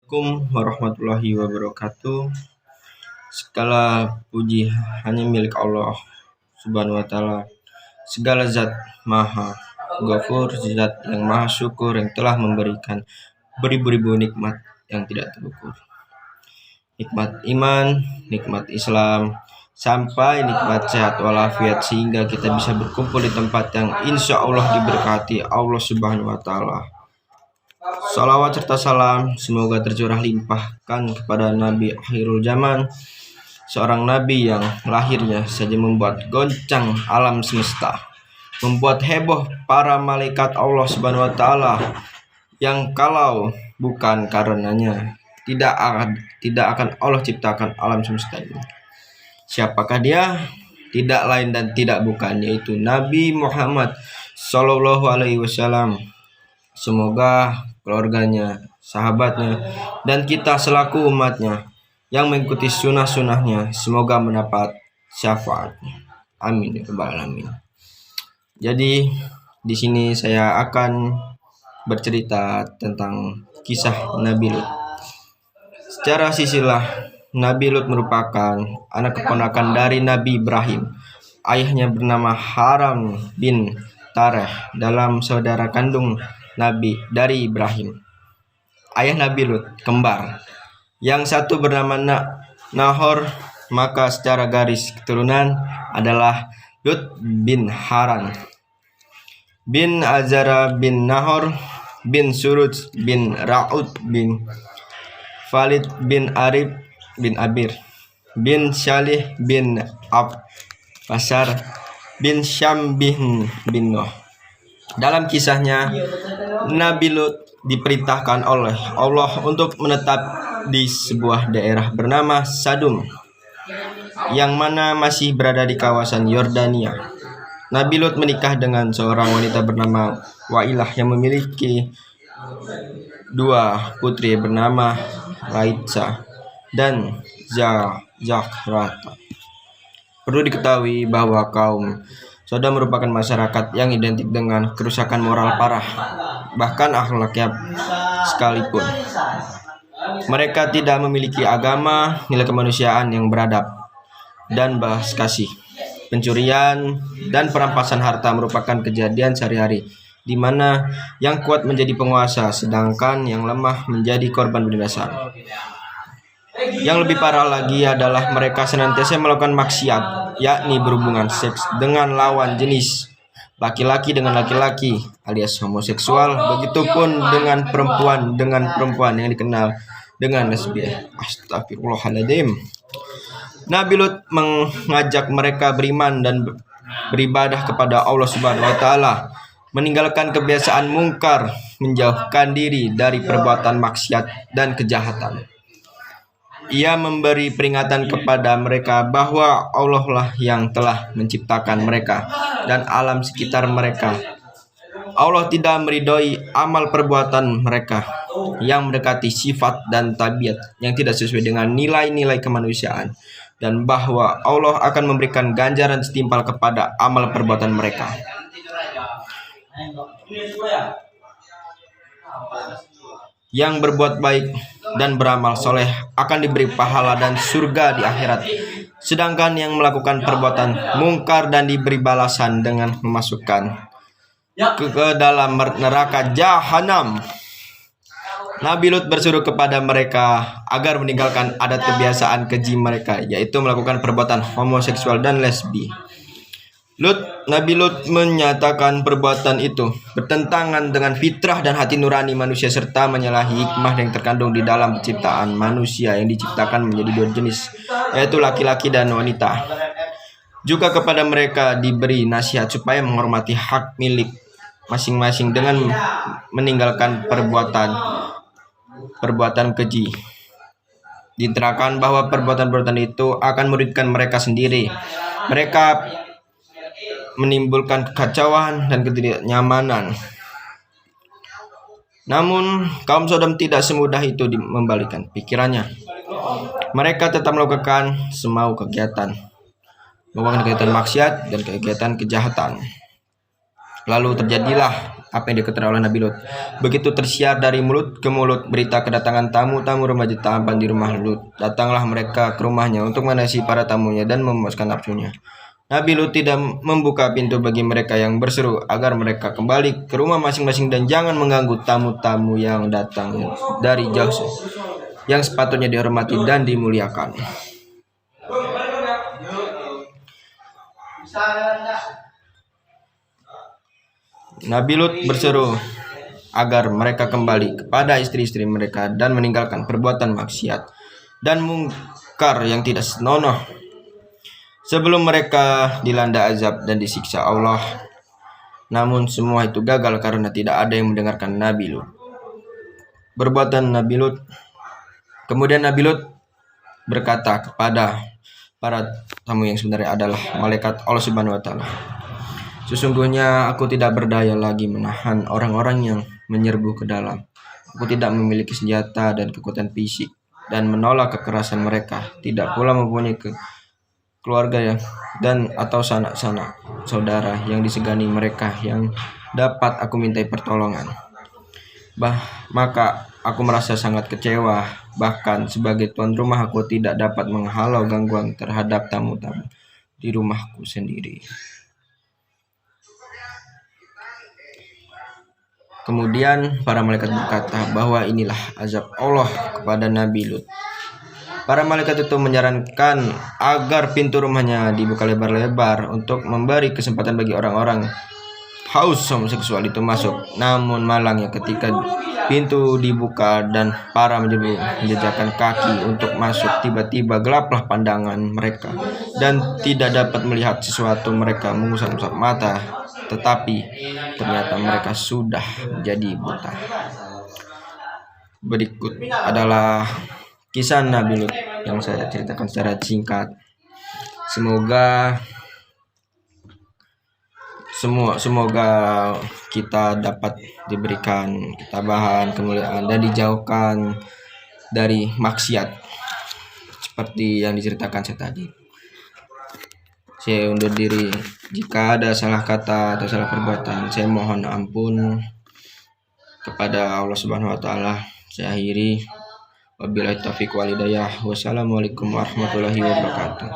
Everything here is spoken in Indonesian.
Assalamualaikum warahmatullahi wabarakatuh. Segala puji hanya milik Allah Subhanahu wa taala. Segala zat maha ghafur, zat yang maha syukur yang telah memberikan beribu-ribu nikmat yang tidak terukur. Nikmat iman, nikmat Islam, sampai nikmat sehat walafiat sehingga kita bisa berkumpul di tempat yang insya Allah diberkati Allah Subhanahu wa taala. Salawat serta salam semoga tercurah limpahkan kepada Nabi akhirul zaman, seorang nabi yang lahirnya saja membuat goncang alam semesta, membuat heboh para malaikat Allah Subhanahu wa taala, yang kalau bukan karenanya tidak akan Allah ciptakan alam semesta ini. Siapakah dia? Tidak lain dan tidak bukan, yaitu Nabi Muhammad Sallallahu Alaihi Wasallam. Semoga keluarganya, sahabatnya, dan kita selaku umatnya yang mengikuti sunnah-sunnahnya semoga mendapat syafaatnya. Amin ya rabbal alamin. Jadi di sini saya akan bercerita tentang kisah Nabi Lut. Secara silsilah, Nabi Lut merupakan anak keponakan dari Nabi Ibrahim. Ayahnya bernama Haram bin Tareh, dalam saudara kandung Nabi dari Ibrahim. Ayah Nabi Lut kembar. Yang satu bernama Nahor, maka secara garis keturunan adalah Lut bin Haran bin Azara bin Nahor bin Suruj bin Ra'ud bin Falid bin Arib bin Abir bin Syalih bin Basar bin Syam bin Nuh. Dalam kisahnya, Nabi Lut diperintahkan oleh Allah untuk menetap di sebuah daerah bernama Sadum, yang mana masih berada di kawasan Yordania. Nabi Lut menikah dengan seorang wanita bernama Wailah yang memiliki dua putri bernama Raitsa dan Zakrata. Perlu diketahui bahwa kaum Sodom merupakan masyarakat yang identik dengan kerusakan moral parah, bahkan akhlaknya sekalipun. Mereka tidak memiliki agama, nilai kemanusiaan yang beradab, dan belas kasih. Pencurian dan perampasan harta merupakan kejadian sehari-hari, di mana yang kuat menjadi penguasa, sedangkan yang lemah menjadi korban penindasan. Yang lebih parah lagi adalah mereka senantiasa melakukan maksiat, yakni berhubungan seks dengan lawan jenis, laki-laki dengan laki-laki alias homoseksual, begitupun dengan perempuan yang dikenal dengan lesbian. Astagfirullahaladzim. Nabi Lut mengajak mereka beriman dan beribadah kepada Allah Subhanahu wa taala, meninggalkan kebiasaan mungkar, menjauhkan diri dari perbuatan maksiat dan kejahatan. Ia memberi peringatan kepada mereka bahwa Allah lah yang telah menciptakan mereka dan alam sekitar mereka. Allah tidak meridhoi amal perbuatan mereka yang mendekati sifat dan tabiat yang tidak sesuai dengan nilai-nilai kemanusiaan, dan bahwa Allah akan memberikan ganjaran setimpal kepada amal perbuatan mereka. Yang berbuat baik dan beramal soleh akan diberi pahala dan surga di akhirat, sedangkan yang melakukan perbuatan mungkar dan diberi balasan dengan memasukkan ke dalam neraka jahanam. Nabi Lut bersuruh kepada mereka agar meninggalkan adat kebiasaan keji mereka, yaitu melakukan perbuatan homoseksual dan lesbi. Nabi Lut menyatakan perbuatan itu bertentangan dengan fitrah dan hati nurani manusia, serta menyalahi hikmah yang terkandung di dalam penciptaan manusia yang diciptakan menjadi dua jenis, yaitu laki-laki dan wanita. Juga kepada mereka diberi nasihat supaya menghormati hak milik masing-masing dengan meninggalkan perbuatan keji. Diterangkan bahwa perbuatan-perbuatan itu akan merugikan mereka sendiri. Mereka menimbulkan kekacauan dan ketidaknyamanan. Namun kaum Sodom tidak semudah itu membalikkan pikirannya. Mereka tetap melakukan semau kegiatan maksiat dan kegiatan kejahatan. Lalu terjadilah apa yang dikatakan oleh Nabi Lut. Begitu tersiar dari mulut ke mulut berita kedatangan tamu-tamu remaja tampan di rumah Lut. Datanglah mereka ke rumahnya untuk menasi para tamunya dan memuaskan nafsunya. Nabi Lut tidak membuka pintu bagi mereka yang berseru agar mereka kembali ke rumah masing-masing dan jangan mengganggu tamu-tamu yang datang dari jauh yang sepatutnya dihormati dan dimuliakan. Nabi Lut berseru agar mereka kembali kepada istri-istri mereka dan meninggalkan perbuatan maksiat dan mungkar yang tidak senonoh sebelum mereka dilanda azab dan disiksa Allah. Namun semua itu gagal karena tidak ada yang mendengarkan Nabi Lut. Perbuatan Nabi Lut. Kemudian Nabi Lut berkata kepada para tamu yang sebenarnya adalah malaikat Allah Subhanahu wa taala. Sesungguhnya aku tidak berdaya lagi menahan orang-orang yang menyerbu ke dalam. Aku tidak memiliki senjata dan kekuatan fisik dan menolak kekerasan mereka. Tidak pula mempunyai keluarga yang dan atau sanak-sanak saudara yang disegani mereka yang dapat aku mintai pertolongan. Maka aku merasa sangat kecewa. Bahkan sebagai tuan rumah aku tidak dapat menghalau gangguan terhadap tamu-tamu di rumahku sendiri. Kemudian para malaikat berkata bahwa inilah azab Allah kepada Nabi Lut. Para malaikat itu menyarankan agar pintu rumahnya dibuka lebar-lebar untuk memberi kesempatan bagi orang-orang haus homoseksual itu masuk. Namun malangnya ketika pintu dibuka dan para menjejakkan kaki untuk masuk, tiba-tiba gelaplah pandangan mereka dan tidak dapat melihat sesuatu. Mereka mengusap-usap mata, tetapi ternyata mereka sudah menjadi buta. Berikut adalah kisah Nabi Lut yang saya ceritakan secara singkat. Semoga kita dapat diberikan ketabahan, kemuliaan dan dijauhkan dari maksiat seperti yang diceritakan saya tadi. Saya undur diri. Jika ada salah kata atau salah perbuatan, saya mohon ampun kepada Allah Subhanahu wa taala. Saya akhiri. Wabillahi taufiq wal hidayah. Wassalamualaikum warahmatullahi wabarakatuh.